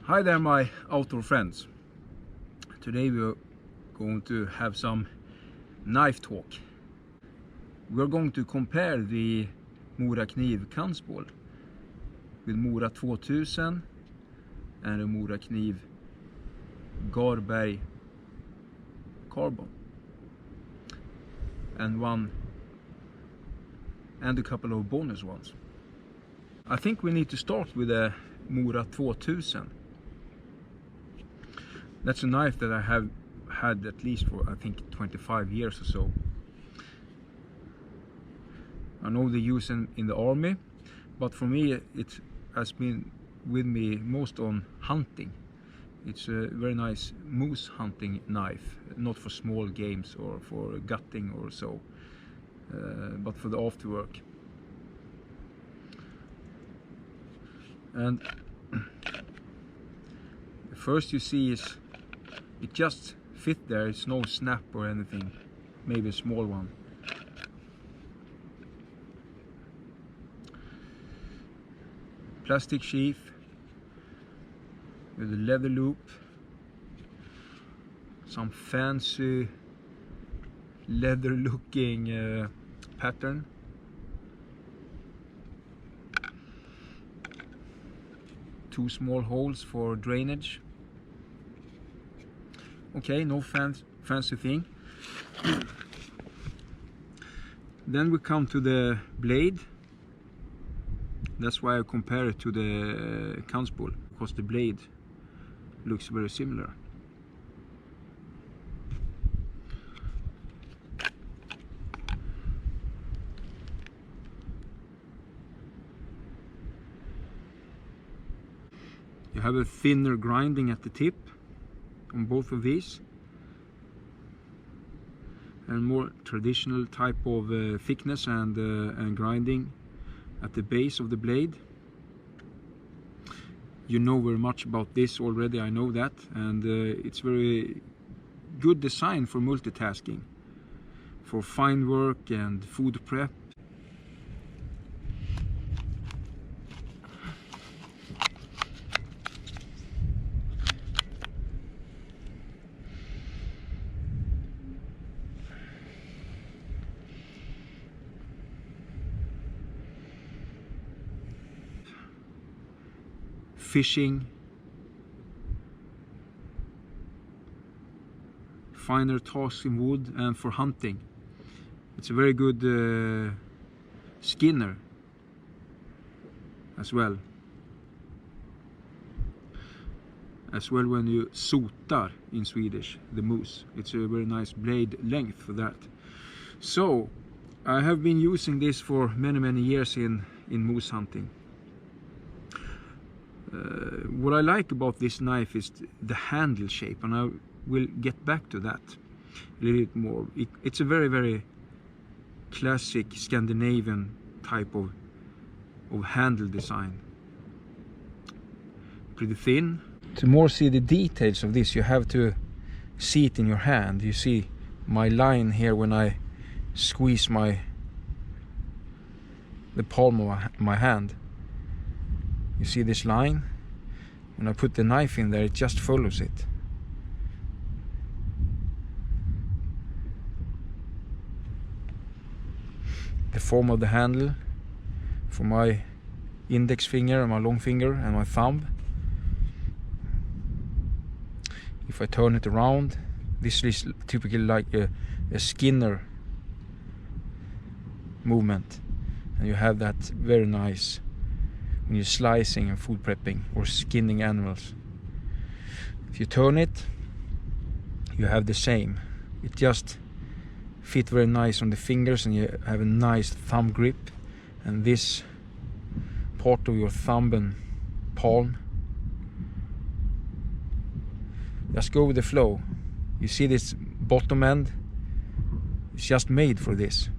Hi there my outdoor friends. Today we're going to have some knife talk. We're going to compare the Morakniv Kansbol with Mora 2000 and a Morakniv Garberg carbon and a couple of bonus ones. I think we need to start with a Mora 2000. That's a knife that I have had at least for I think 25 years or so. I know they use it in the army, but for me it has been with me most on hunting. It's a very nice moose hunting knife, not for small games or for gutting or so, but for the after work. And the first you see is it just fit there, it's no snap or anything, maybe a small one. Plastic sheath with a leather loop, some fancy leather looking pattern. Two small holes for drainage. Okay, no fancy thing. Then we come to the blade. That's why I compare it to the Kansbol, because the blade looks very similar. You have a thinner grinding at the tip on both of these, and more traditional type of thickness and grinding at the base of the blade. You know very much about this already, I know that, and it's very good design for multitasking, for fine work and food prep. Fishing, finer tasks in wood, and for hunting. It's a very good skinner as well. When you sotar in Swedish, the moose. It's a very nice blade length for that. So I have been using this for many years in moose hunting. What I like about this knife is the handle shape, and I will get back to that a little bit more. It's a very classic Scandinavian type of handle design. Pretty thin. To more see the details of this, you have to see it in your hand. You see my line here when I squeeze the palm of my hand. You see this line? When I put the knife in there, it just follows it. The form of the handle for my index finger and my long finger and my thumb. If I turn it around, this is typically like a skinner movement, and you have that very nice when you're slicing and food prepping or skinning animals. If you turn it, you have the same. It just fits very nice on the fingers, and you have a nice thumb grip, and this part of your thumb and palm, just go with the flow. You see this bottom end, it's just made for this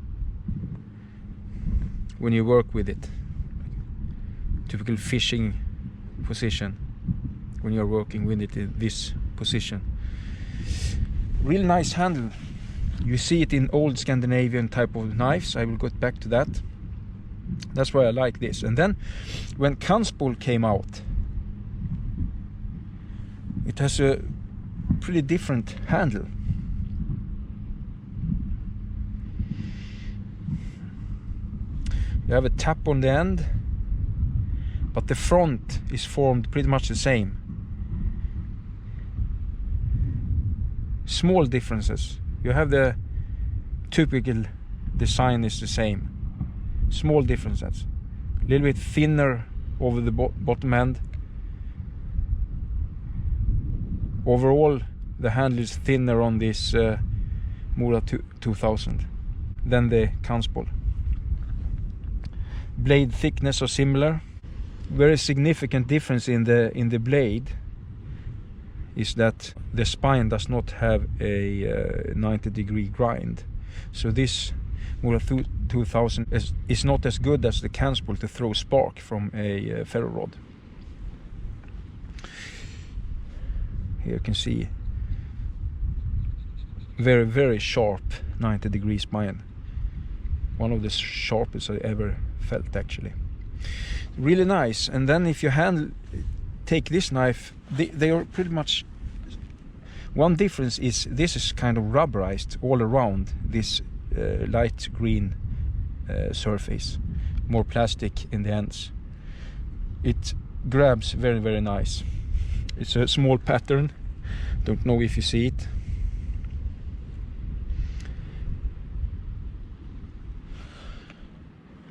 when you work with it. Typical fishing position when you're working with it in this position. Real nice handle. You see it in old Scandinavian type of knives. I will get back to that. That's why I like this. And then when Kansbol came out, it has a pretty different handle. You have a tap on the end, but the front is formed pretty much the same. Small differences. You have the typical design is the same. Small differences. A little bit thinner over the bottom end. Overall, the handle is thinner on this Mora 2000 than the Kansbol. Blade thickness are similar. Very significant difference in the blade is that the spine does not have a 90-degree grind. So this Mora 2000 is not as good as the Kansbol to throw spark from a ferro rod. Here you can see very, very sharp 90-degree spine. One of the sharpest I ever felt, actually. Really nice. And then if you take this knife, they are pretty much... One difference is this is kind of rubberized all around this light green surface. More plastic in the ends. It grabs very, very nice. It's a small pattern. Don't know if you see it.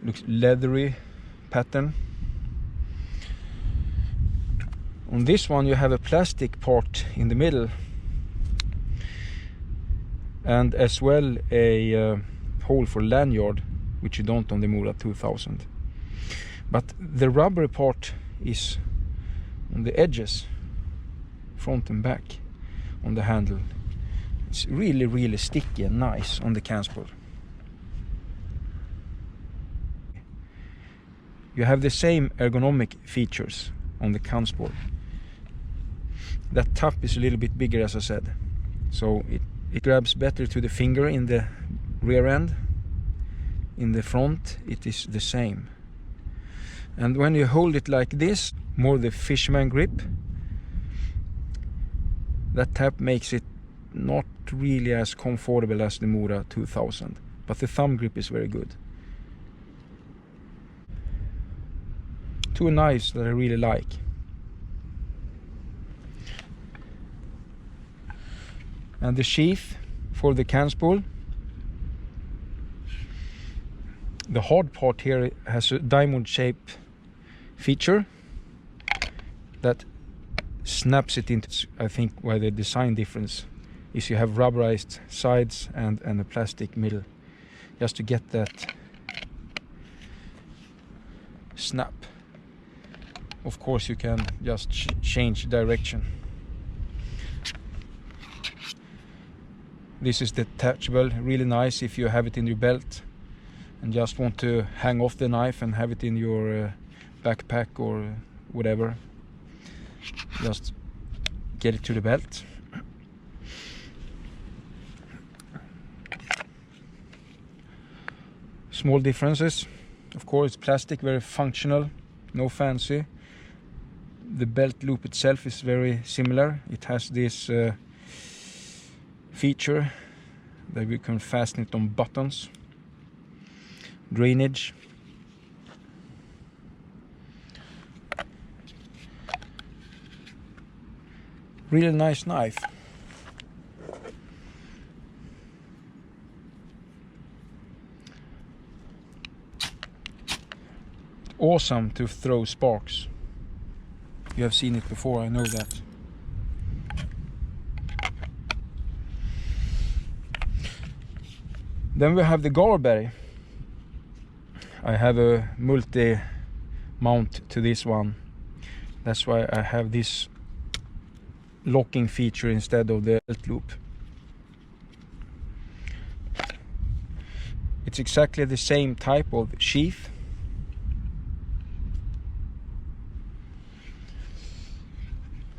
Looks leathery pattern. On this one you have a plastic part in the middle, and as well a hole for lanyard, which you don't on the Mora 2000. But the rubber part is on the edges, front and back, on the handle. It's really, really sticky and nice on the Kansbol. You have the same ergonomic features on the Kansbol. That tap is a little bit bigger, as I said, so it grabs better to the finger in the rear end. In the front it is the same. And when you hold it like this, more the fisherman grip, that tap makes it not really as comfortable as the Mora 2000, but the thumb grip is very good. Two knives that I really like. And the sheath for the Kansbol. The hard part here has a diamond shape feature that snaps it into, I think, where the design difference is you have rubberized sides and a plastic middle, just to get that snap. Of course you can just change direction. This is detachable, really nice if you have it in your belt and just want to hang off the knife and have it in your backpack or whatever. Just get it to the belt. Small differences. Of course, plastic, very functional, no fancy. The belt loop itself is very similar. It has this feature that we can fasten it on buttons. Drainage. Really nice knife. Awesome to throw sparks. You have seen it before, I know that. Then we have the Garberg. I have a multi-mount to this one. That's why I have this locking feature instead of the belt loop. It's exactly the same type of sheath.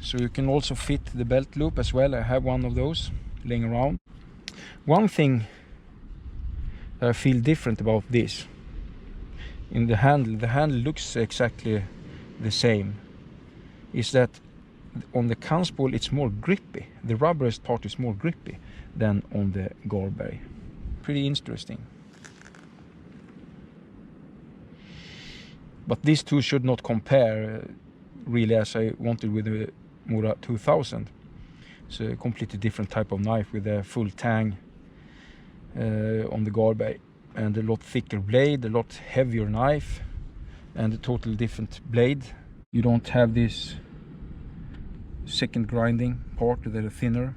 So you can also fit the belt loop as well. I have one of those laying around. One thing that I feel different about this, in the handle looks exactly the same, is that on the Kansbol it's more grippy. The rubberized part is more grippy than on the Garberg. Pretty interesting. But these two should not compare really as I wanted with the Mora 2000. It's a completely different type of knife with a full tang on the Garberg, and a lot thicker blade, a lot heavier knife, and a totally different blade. You don't have this second grinding part that are thinner.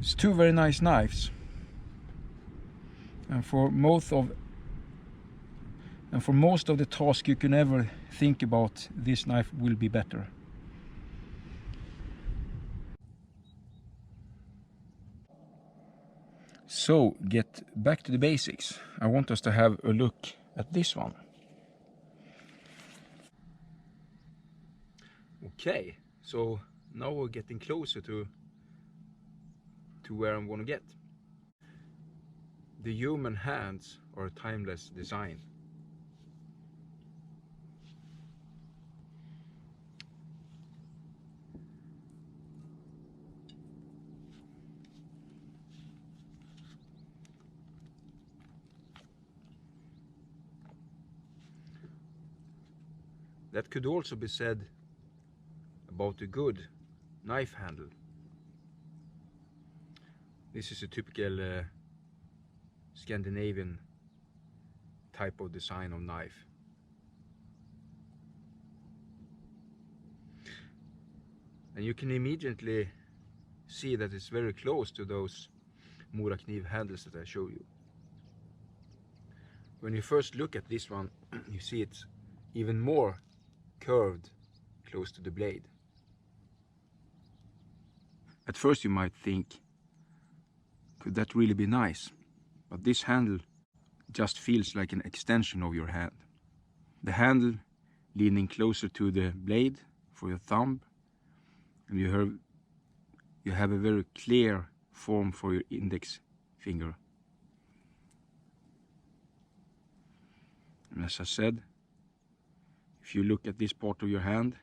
It's two very nice knives, and for most of the tasks you can ever think about, this knife will be better. So, get back to the basics. I want us to have a look at this one. Okay, so now we're getting closer to where I'm going to get. The human hands are a timeless design. That could also be said about a good knife handle. This is a typical Scandinavian type of design of knife. And you can immediately see that it's very close to those Morakniv handles that I showed you. When you first look at this one, you see it's even more curved close to the blade. At first you might think, could that really be nice? But this handle just feels like an extension of your hand. The handle leaning closer to the blade for your thumb, and you have a very clear form for your index finger. And as I said, if you look at this part of your hand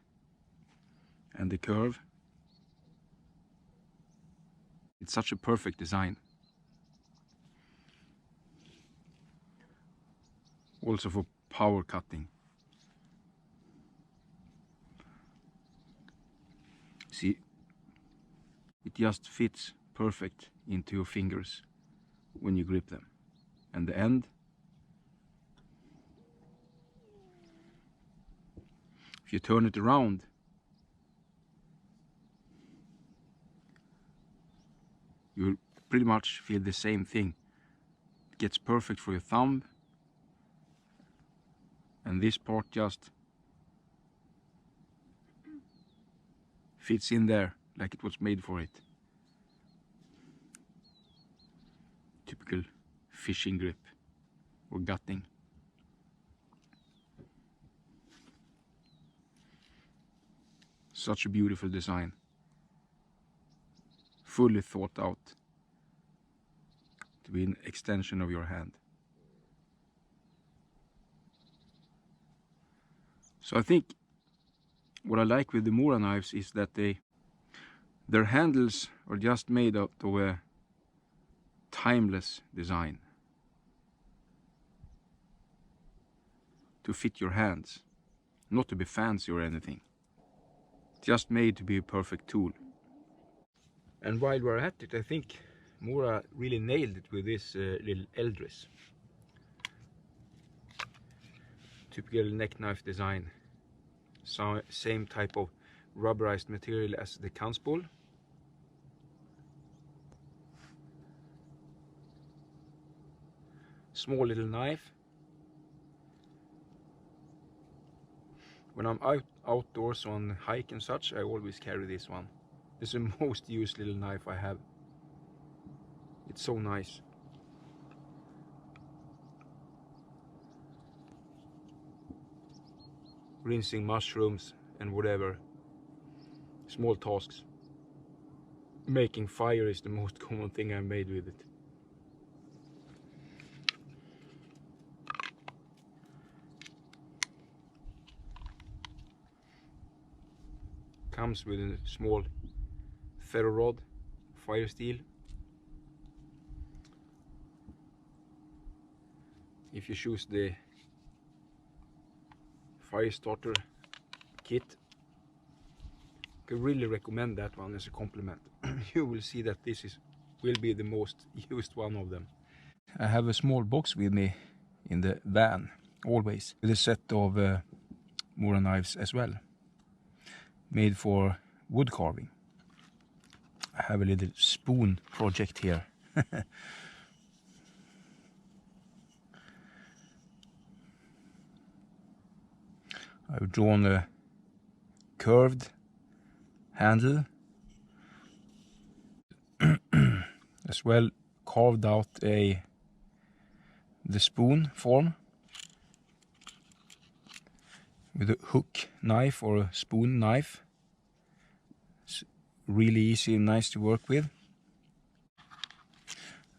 and the curve, it's such a perfect design. Also for power cutting. See, it just fits perfect into your fingers when you grip them. And the end, if you turn it around, you'll pretty much feel the same thing. It gets perfect for your thumb, and this part just fits in there like it was made for it. Typical fishing grip or gutting. Such a beautiful design. Fully thought out to be an extension of your hand. So I think what I like with the Mora knives is that their handles are just made out of a timeless design to fit your hands, not to be fancy or anything. Just made to be a perfect tool. And while we're at it, I think Mora really nailed it with this little Eldris. Typical neck knife design. So, same type of rubberized material as the Kansbol. Small little knife. When I'm outdoors on hike and such, I always carry this one. It's the most used little knife I have. It's so nice. Rinsing mushrooms and whatever. Small tasks. making fire is the most common thing I made with it. Comes with a small ferro rod, fire steel. If you choose the fire starter kit, I could really recommend that one as a compliment. You will see that this will be the most used one of them. I have a small box with me in the van, always, with a set of Mora knives as well, made for wood carving. I have a little spoon project here. I've drawn a curved handle, as well carved out the spoon form with a hook knife or a spoon knife. It's really easy and nice to work with.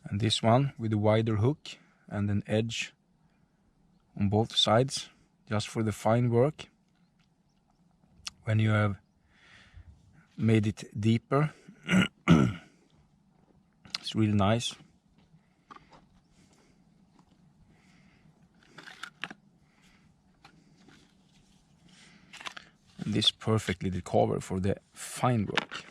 And this one with a wider hook and an edge on both sides, just for the fine work. When you have made it deeper, it's really nice. And this perfect little cover for the fine work.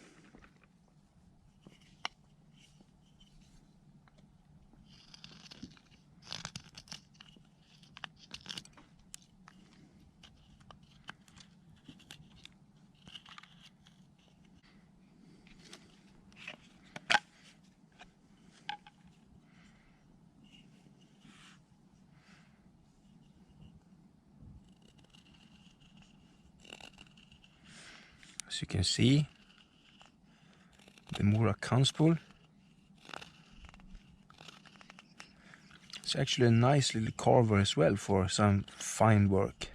As you can see, the Mora Kansbol. It's actually a nice little carver as well for some fine work.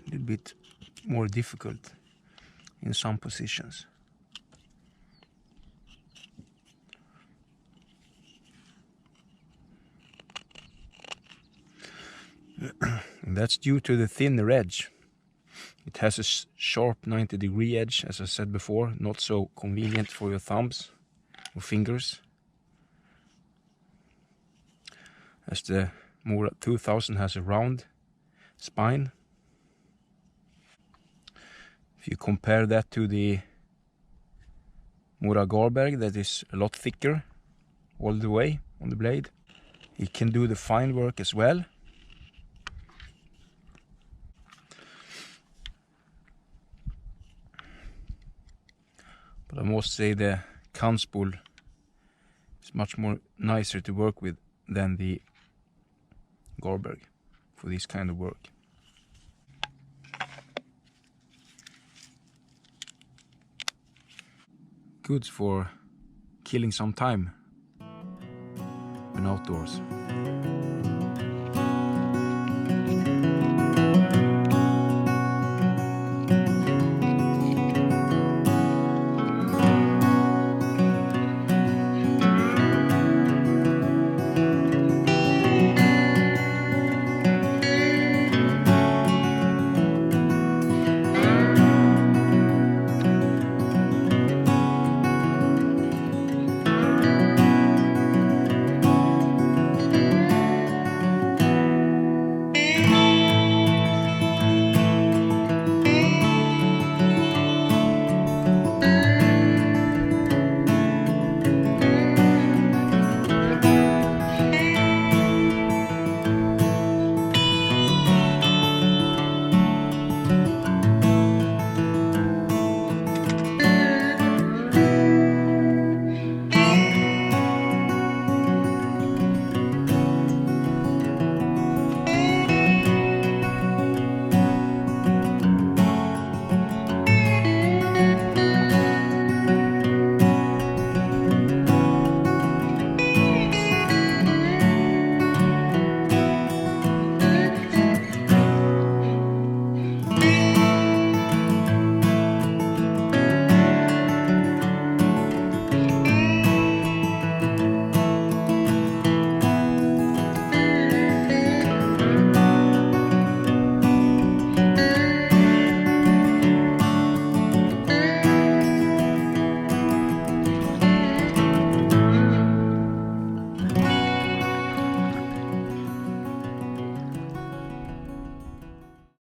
A little bit more difficult in some positions. And that's due to the thinner edge. It has a sharp 90-degree edge, as I said before, not so convenient for your thumbs or fingers, as the Mora 2000 has a round spine. If you compare that to the Mora Garberg, that is a lot thicker all the way on the blade, it can do the fine work as well. But I must say the Kansbol is much more nicer to work with than the Gargberg for this kind of work. Good for killing some time when outdoors.